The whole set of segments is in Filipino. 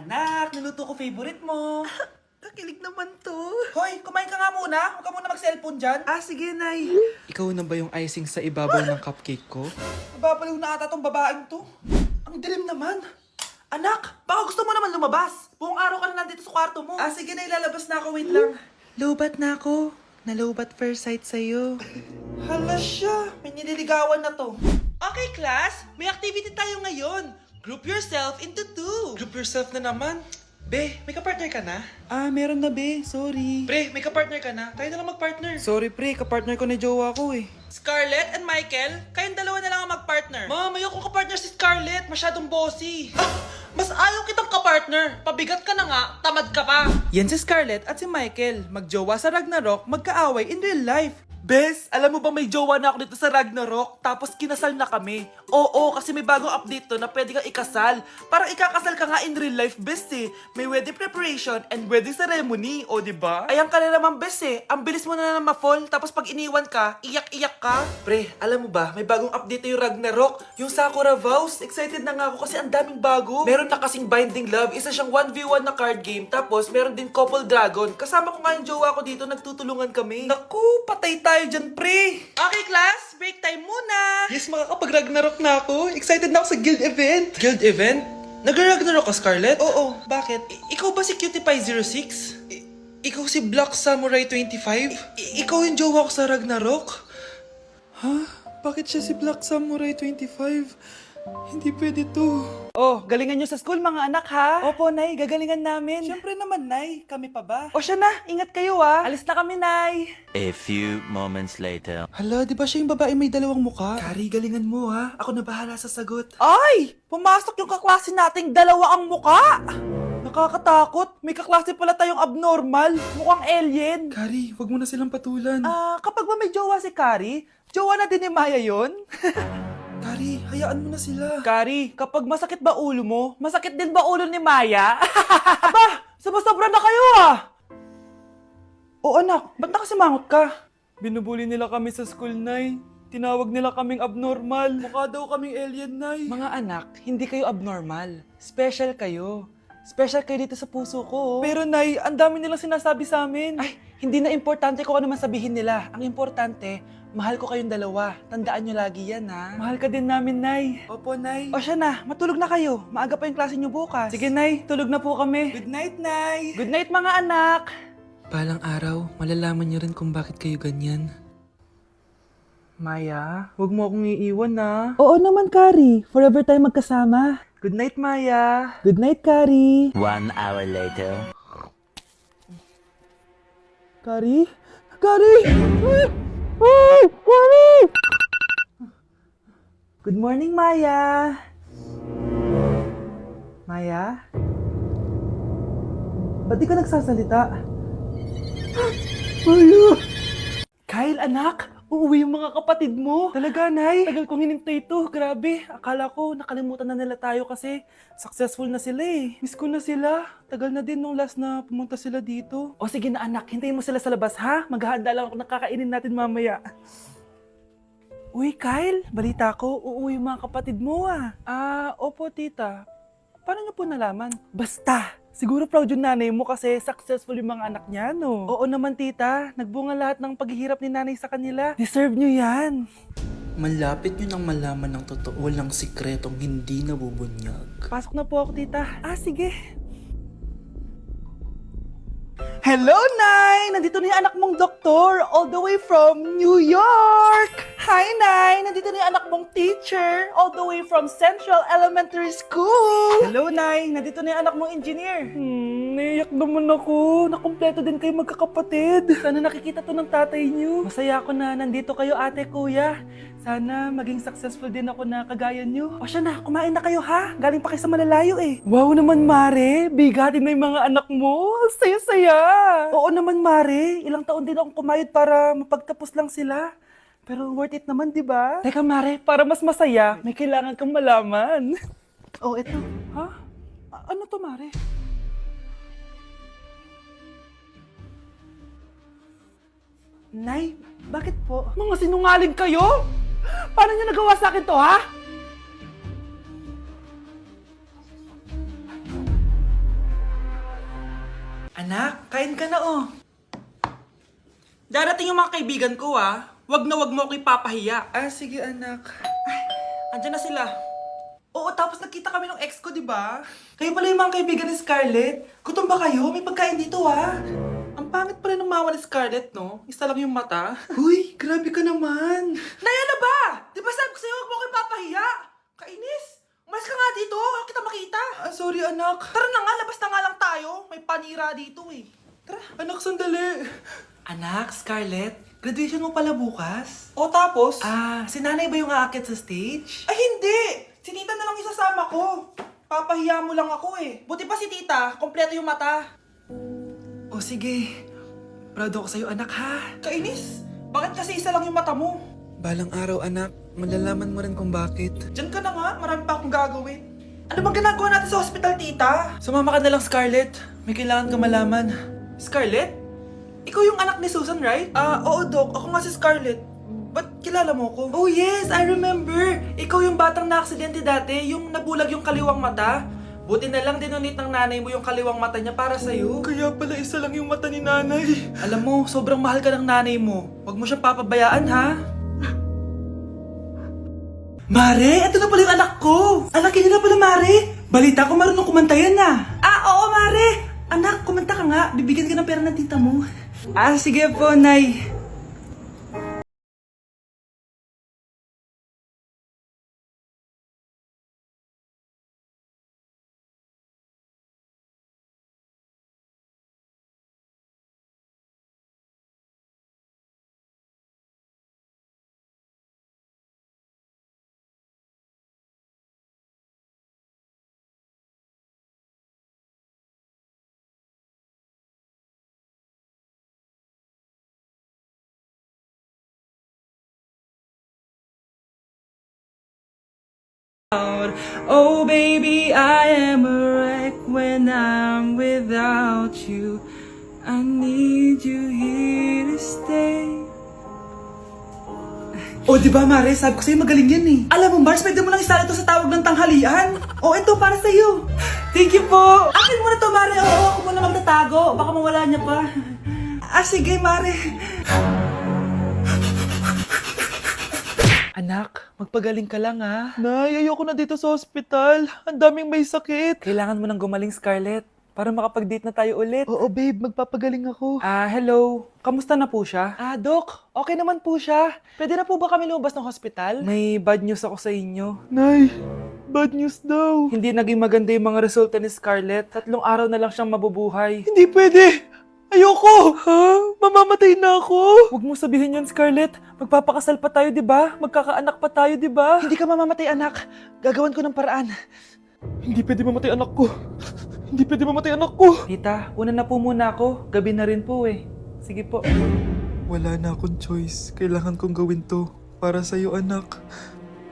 Anak, niluto ko favorite mo. Kakilig naman to. Hoy, kumain ka nga muna. Huwag ka muna mag-cellphone dyan. Sige, Nay. Ikaw na ba yung icing sa ibabaw ng cupcake ko? Nababaliw na ata tong babaeng to. Ang dilim naman. Anak, baka gusto mo naman lumabas. Buong araw ka na nandito sa kwarto mo. Sige, Nay. Lalabas na ako. Wait lang. Lobat na ako. Nalobat first sight sa'yo. Hala siya, may nililigawan na to. Okay, class. May activity tayo ngayon. Group yourself into 2. Group yourself na naman. Be, may kapartner ka na? Meron na be. Sorry. Pre, may kapartner ka na? Tayo na lang magpartner. Sorry pre, kapartner ko na jowa ko eh. Scarlett and Michael, kayong dalawa na lang ang mag-partner. Ma'am, ayoko kapartner si Scarlett. Masyadong bossy. Mas ayaw kitang ka-partner. Pabigat ka na nga, tamad ka pa. Yan si Scarlett at si Michael. Magjowa sa Ragnarok, magkaaway in real life. Bes, alam mo ba may jowa na ako dito sa Ragnarok? Tapos kinasal na kami. Oo, kasi may bagong update to na pwede kang ikasal. Parang ikakasal ka nga in real life, bes eh. May wedding preparation and wedding ceremony, o diba? Ayan ka na naman, bes eh. Ang bilis mo na ma-fall, tapos pag iniwan ka, iyak-iyak ka. Pre, alam mo ba, may bagong update yung Ragnarok. Yung Sakura Vows. Excited na nga ako kasi ang daming bago. Meron na kasing Binding Love, isa siyang 1v1 na card game. Tapos meron din Couple Dragon. Kasama ko nga yung jowa ko dito, nagtutulungan kami. Naku, patay tayo dyan, pre. Okay, class. Break time muna. Yes, makakapag-Ragnarok na ako. Excited na ako sa guild event. Guild event? Nag-Ragnarok ka, Scarlett? Oo, bakit? Ikaw ba si Cutie Pie 06? Ikaw si Black Samurai 25? Ikaw yung jowa ko sa Ragnarok? Ha? Bakit siya si Black Samurai 25? Hindi pwede to. Oh, galingan nyo sa school mga anak ha? Opo, Nay, gagalingan namin. Siyempre naman, Nay. Kami pa ba? O siya na, ingat kayo ha. Alis na kami, Nay. A few moments later. Hala, di ba siya yung babae may dalawang muka? Kari, galingan mo ha. Ako na bahala sa sagot. Ay! Pumasok yung kaklase nating dalawa ang muka. Nakakatakot. May kaklase pala tayong abnormal. Mukhang alien. Kari, wag mo na silang patulan. Kapag ba may jowa si Kari, jowa na din ni Maya yon? Kari, hayaan mo na sila. Kari, kapag masakit ba ulo mo, masakit din ba ulo ni Maya? Aba, sobra na kayo ah! O anak, ba't nakasimangot ka? Binubuli nila kami sa school, Nay. Tinawag nila kaming abnormal. Mukha daw kaming alien, Nay. Mga anak, hindi kayo abnormal. Special kayo. Special kayo dito sa puso ko. Pero Nay, ang dami nilang sinasabi sa amin. Ay, hindi na importante kung ano man sabihin nila. Ang importante, mahal ko kayong dalawa. Tandaan nyo lagi yan, ha? Mahal ka din namin, Nay. Opo, Nay. O siya na, matulog na kayo. Maaga pa yung klase nyo bukas. Sige, Nay, tulog na po kami. Good night, Nay. Good night, mga anak. Palang araw, malalaman niyo rin kung bakit kayo ganyan. Maya, huwag mo akong iiwan, na. Oo naman, Kari. Forever tayo magkasama. Good night, Maya. Good night, Kari. 1 hour later. Kari? Kari! Kari! Good morning, Maya. Maya? Ba't di ka nagsasalita? Maya! Kyle, anak! Uuwi yung mga kapatid mo. Talaga, Nay? Tagal kong hinintay ito. Grabe. Akala ko nakalimutan na nila tayo kasi successful na sila eh. Miss ko na sila. Tagal na din nung last na pumunta sila dito. O sige na anak, hintayin mo sila sa labas ha. Maghahanda lang ako ng kakainin natin mamaya. Uy, Kyle, balita ko, uuwi yung mga kapatid mo ah. Opo tita. Paano niyo po nalaman? Basta! Siguro proud yung nanay mo kasi successful yung mga anak niya, no? Oo naman, tita. Nagbunga lahat ng paghihirap ni nanay sa kanila. Deserve nyo yan. Malapit nyo nang malaman ng totoo lang sikretong hindi nabubunyag. Pasok na po ako, tita. Sige. Hello, Nay! Nandito na yung anak mong doktor all the way from New York! Hi, Nay! Nandito na yung anak mong teacher all the way from Central Elementary School! Hello, Nay! Nandito na yung anak mong engineer! Naiyak naman ako. Nakumpleto din kayo magkakapatid. Sana nakikita to ng tatay niyo. Masaya ako na nandito kayo, ate, kuya. Sana maging successful din ako na kagaya niyo. O siya na, kumain na kayo ha. Galing pa kayo sa malalayo eh. Wow naman, Mare. Bigatin na yung mga anak mo. Saya-saya. Oo naman, Mare. Ilang taon din akong kumayod para mapagtapos lang sila. Pero worth it naman, di ba? Teka, Mare, para mas masaya, may kailangan kang malaman. Oh, eto. Ha? Ano to, Mare? Nay, bakit po? Mga sinungaling kayo? Paano niyo nagawa sa akin to, ha? Anak, kain ka na oh. Darating yung mga kaibigan ko ah. Wag na wag mo ako ipapahiya. Ah, sige anak. Andyan na sila. Oo, tapos nagkita kami ng ex ko, di ba? Kayo pala yung mga kaibigan ni Scarlett. Gutom ba kayo? May pagkain dito ah. Ang pangit pala ng mama ni Scarlett, no? Isa lang yung mata. Uy, grabe ka naman. Naya na ba? Di ba sabi ko sa'yo, huwag mo ako ipapahiya? Kainis. Umalis ka nga dito. Huwag kita makita. Ah, sorry anak. Tara na nga, labas na nga lang tayo. May panira dito eh. Tara. Anak, sandali. Anak, Scarlett, graduation mo pala bukas? O tapos? Si nanay ba yung aakit sa stage? Ay hindi! Si tita na lang isasama ko. Papahiya mo lang ako eh. Buti pa si tita, kompleto yung mata. O sige, proud ako sa'yo anak ha. Kainis, bakit kasi isa lang yung mata mo? Balang araw anak, malalaman mo rin kung bakit. Diyan ka na nga, marami pa akong gagawin. Ano bang ginagawa natin sa hospital tita? Sumama ka na lang Scarlett, may kailangan ka malaman. Scarlett? Ikaw yung anak ni Susan, right? Oo, Doc. Ako nga si Scarlett. Ba't kilala mo ko? Oh, yes! I remember! Ikaw yung batang na-aksidente dati, yung nabulag yung kaliwang mata. Buti na lang dinonate ng nanay mo yung kaliwang mata niya para sa'yo. Kaya pala isa lang yung mata ni nanay. Alam mo, sobrang mahal ka ng nanay mo. Huwag mo siyang papabayaan, ha? Mare, ito na pala yung anak ko! Anak niya na pala, Mare! Balita ko marunong kumanta yan, oo, Mare! Anak, kumanta ka nga. Bibigyan ka ng pera ng tita mo. Sige po, Nay. Oh baby, I am a wreck when I'm without you. I need you here to stay. Oh, di ba Mare? Sabi ko sa'yo magaling yan eh. Alam mo, Mars, pwede mo lang isala ito sa tawag ng tanghalian. Oh, ito para sa'yo. Thank you po. Akin mo na to, Mare. Oo, ako muna magtatago. Baka mawala niya pa. Sige, Mare. Anak, magpagaling ka lang ha. Nay, ayoko na dito sa ospital. Ang daming may sakit. Kailangan mo nang gumaling, Scarlett, para makapag-date na tayo ulit. Oo babe, magpapagaling ako. Hello. Kamusta na po siya? Doc, okay naman po siya. Pwede na po ba kami lumabas ng hospital? May bad news ako sa inyo. Nay, bad news daw. Hindi naging maganda yung mga resulta ni Scarlett. 3 araw na lang siyang mabubuhay. Hindi pwede. Ayoko! Ha? Mamamatay na ako! Huwag mo sabihin yun, Scarlett. Magpapakasal pa tayo, di ba? Magkakaanak pa tayo, di ba? Hindi ka mamamatay, anak. Gagawan ko ng paraan. Hindi pwede mamatay anak ko. Hindi pwede mamatay anak ko. Tita, una na po muna ako. Gabi na rin po eh. Sige po. Wala na akong choice. Kailangan kong gawin to. Para sa'yo, anak.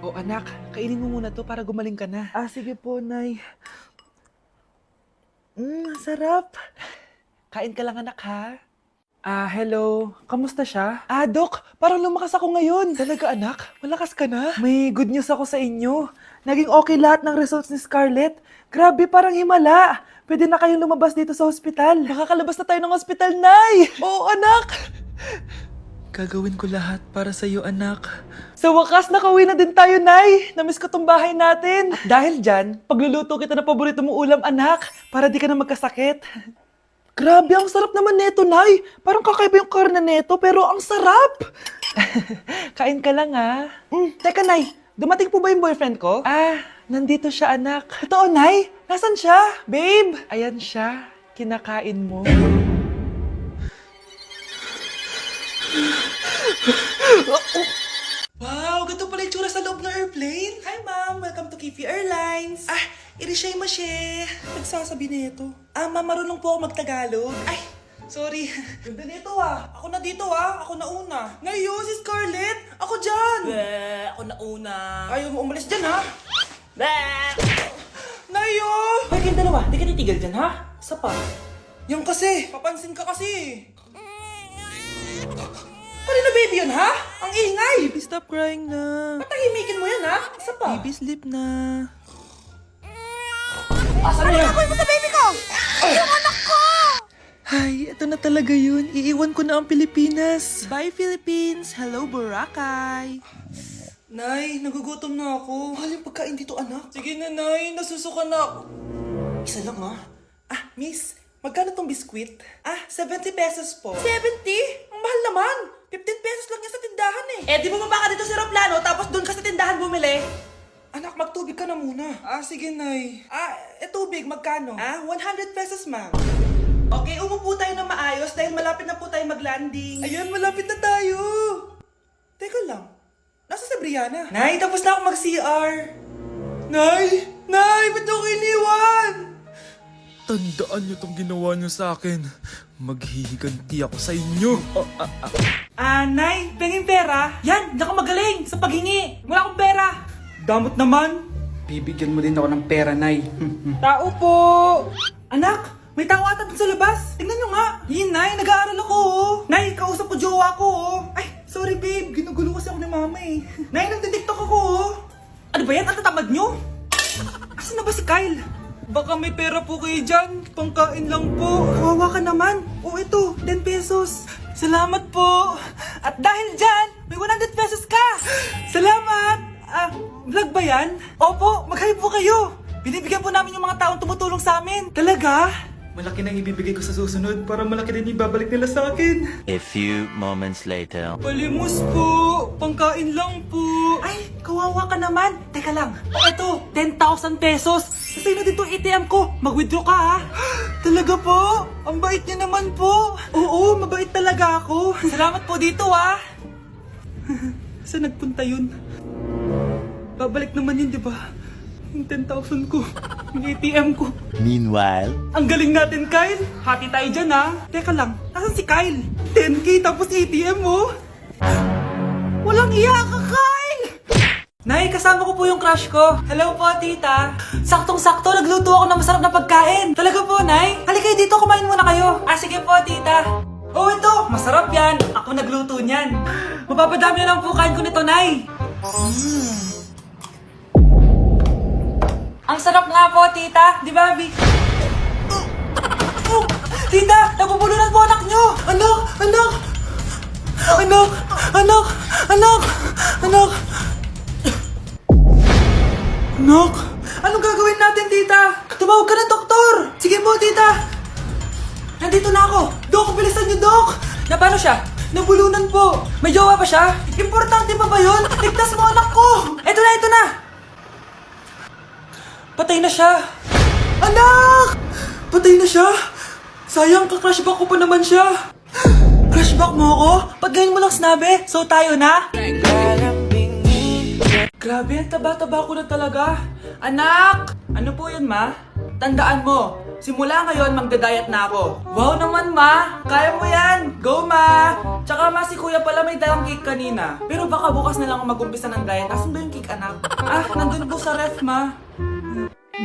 O anak, kainin mo muna to para gumaling ka na. Sige po, Nay. Sarap. Kain ka lang, anak, ha? Hello. Kamusta siya? Doc, parang lumakas ako ngayon. Talaga, anak? Malakas ka na? May good news ako sa inyo. Naging okay lahat ng results ni Scarlett. Grabe, parang himala. Pwede na kayong lumabas dito sa hospital. Makakalabas na tayo ng hospital, Nay! Oo, anak! Gagawin ko lahat para sa'yo, anak. Sa wakas, nakauwi na din tayo, Nay! Namiss ko tong bahay natin. At dahil dyan, pagluluto kita ng paborito mong ulam, anak, para di ka na magkasakit. Grabe, ang sarap naman neto, Nay. Parang kakaiba yung karne neto, pero ang sarap. Kain ka lang, ha? Teka, Nay. Dumating po ba yung boyfriend ko? Nandito siya, anak. Totoo, Nay? Nasaan siya? Babe! Ayan siya. Kinakain mo. Wow, ganito pala yung tsura sa loob ng airplane. Hi, ma'am. Welcome to Kifi Airlines. Irishay mashe. Nagsasabi nito. Ma'am, marunong po ako magtagalog. Ay, sorry. Ganda nito Ako na dito Ako na una. Ngayon, si Scarlett. Ako dyan. Ako na una. Ayaw mo umalis dyan Nayo! Hoy, kayong dalawa. Di ka titigil dyan, ha? Isa pa. Yung kasi. Papansin ka kasi. Kanina baby yun, ha? Ang ingay! Baby, stop crying na. Patahimikin mo yan, ha? Isa pa. Baby, sleep na. Asan na yan? Ano sa baby ko? Yung anak ko! na talaga yun. Iiwan ko na ang Pilipinas. Bye, Philippines! Hello, Boracay! Nay, nagugutom na ako. Mahal yung pagkain dito, anak. Sige na, Nay. Nasusuka na ako. Isa lang, ha? Miss, magkano tong biskwit? 70 pesos po. 70? Ang mahal naman! 15 pesos lang yan sa tindahan eh. Eh, di bumaba ka dito sa aeroplano tapos doon ka sa tindahan bumili? Anak, magtubig ka na muna. Sige, Nay. Tubig, magkano? 100 pesos, ma'am. Okay, umupo tayo na maayos dahil malapit na po tayo mag-landing. Ayun, malapit na tayo. Teka lang. Nasa si Brianna? Nay, tapos na ako mag-CR. Nay! Nay! Ba't ako iniwan? Tandaan niyo tong ginawa niyo sa akin. Maghihiganti ako sa inyo. Nay, penging pera? Yan, hindi ako magaling sa paghingi. Wala akong pera. Damot naman. Bibigyan mo din ako ng pera, Nay. Tao po! Anak, may tao ata dun sa labas. Tingnan nyo nga. Yun, Nay, nag-aaral ako, oh. Nay, kausap ko jowa ko, oh. Ay, sorry, babe. Ginugulo kasi ako ni mama, eh. Nay, nagtitiktok ako, oh. Ano ba yan? Ang tatamad nyo? Asan na ba si Kyle? Baka may pera po kayo dyan. Pangkain lang po. Kawawa ka naman. Oh, ito, 10 pesos. Salamat po. At dahil dyan, may 100 pesos ka. Salamat. Vlog ba yan? Opo, mag-hi po kayo. Binibigyan po namin yung mga taong tumutulong sa amin. Talaga? Malaki nang ibibigay ko sa susunod para malaki din ibabalik nila sa akin. A few moments later. Palimos po. Pangkain lang po. Ay, kawawa ka naman. Teka lang. Ito, 10,000 pesos. Sino dito ATM ko? Mag-withdraw ka, ha? Talaga po? Ang bait niya naman po. Oo, mabait talaga ako. Salamat po dito, ha? Saan nagpunta yun? Babalik naman yun, di ba? Yung 10,000 ko. Yung ATM ko. Meanwhile, Ang galing natin, Kyle. Hati tayo dyan, ha? Teka lang, nasan si Kyle? 10K tapos ATM mo? Walang iya ka, Kyle! Nay, kasama ko po yung crush ko. Hello po, tita. Saktong-sakto, nagluto ako ng masarap na pagkain. Talaga po, Nay? Halika kayo dito, kumain muna kayo. Sige po, tita. Oh, ito, masarap yan. Ako nagluto niyan. Mapapadami na lang po kain ko nito, Nay. Ang sarap nga po, tita. Di ba, Vic? Tita, nabubulunan po anak nyo! Anak! Anak! Anak! Anak! Anak! Anak! Anak! Anong gagawin natin, tita? Tumawag ka ng doktor! Sige po, tita! Nandito na ako! Dok, bilisan niyo, Dok! Na paano siya? Nabulunan po! May jowa pa siya? Importante pa ba yun? Ligtas mo anak ko! Ito na, ito na! Patay na siya! Anak! Patay na siya! Sayang, ka-crushback ko pa naman siya! Crushback mo ako? Ba't ganyan mo lang sinabi? So tayo na? Grabe, ang taba-taba ko na talaga. Anak! Ano po yun, ma? Tandaan mo, simula ngayon magda-diet na ako. Wow naman, ma! Kaya mo yan! Go, ma! Tsaka ma, si kuya pala may dalang cake kanina. Pero baka bukas na lang ako mag-umpisa ng diet. Asan ba yung cake, anak? Nandun po sa ref, ma.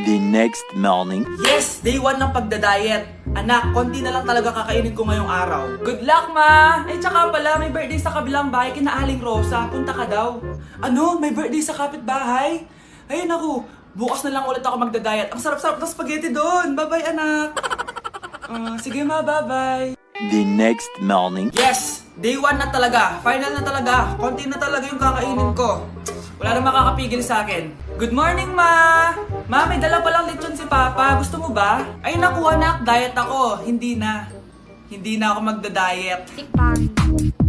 the next morning. Yes! Day 1 ng pagda-diet. Anak, konti na lang talaga kakainin ko ngayong araw. Good luck, ma! Ay, tsaka pala, may birthday sa kabilang bahay kina Aling Rosa. Punta ka daw. Ano? May birthday sa kapitbahay? Ayun ako, bukas na lang ulit ako magda-diet. Ang sarap-sarap ng spaghetti doon. Bye-bye, anak. Sige, ma, bye-bye. The next morning. Yes! Day 1 na talaga. Final na talaga. Konti na talaga yung kakainin ko. Wala na makakapigil sa akin. Good morning, ma! Ma, may dala palang lechon si Papa. Gusto mo ba? Ay, naku anak, diet ako. Hindi na. Hindi na ako magda-diet. Tikpan.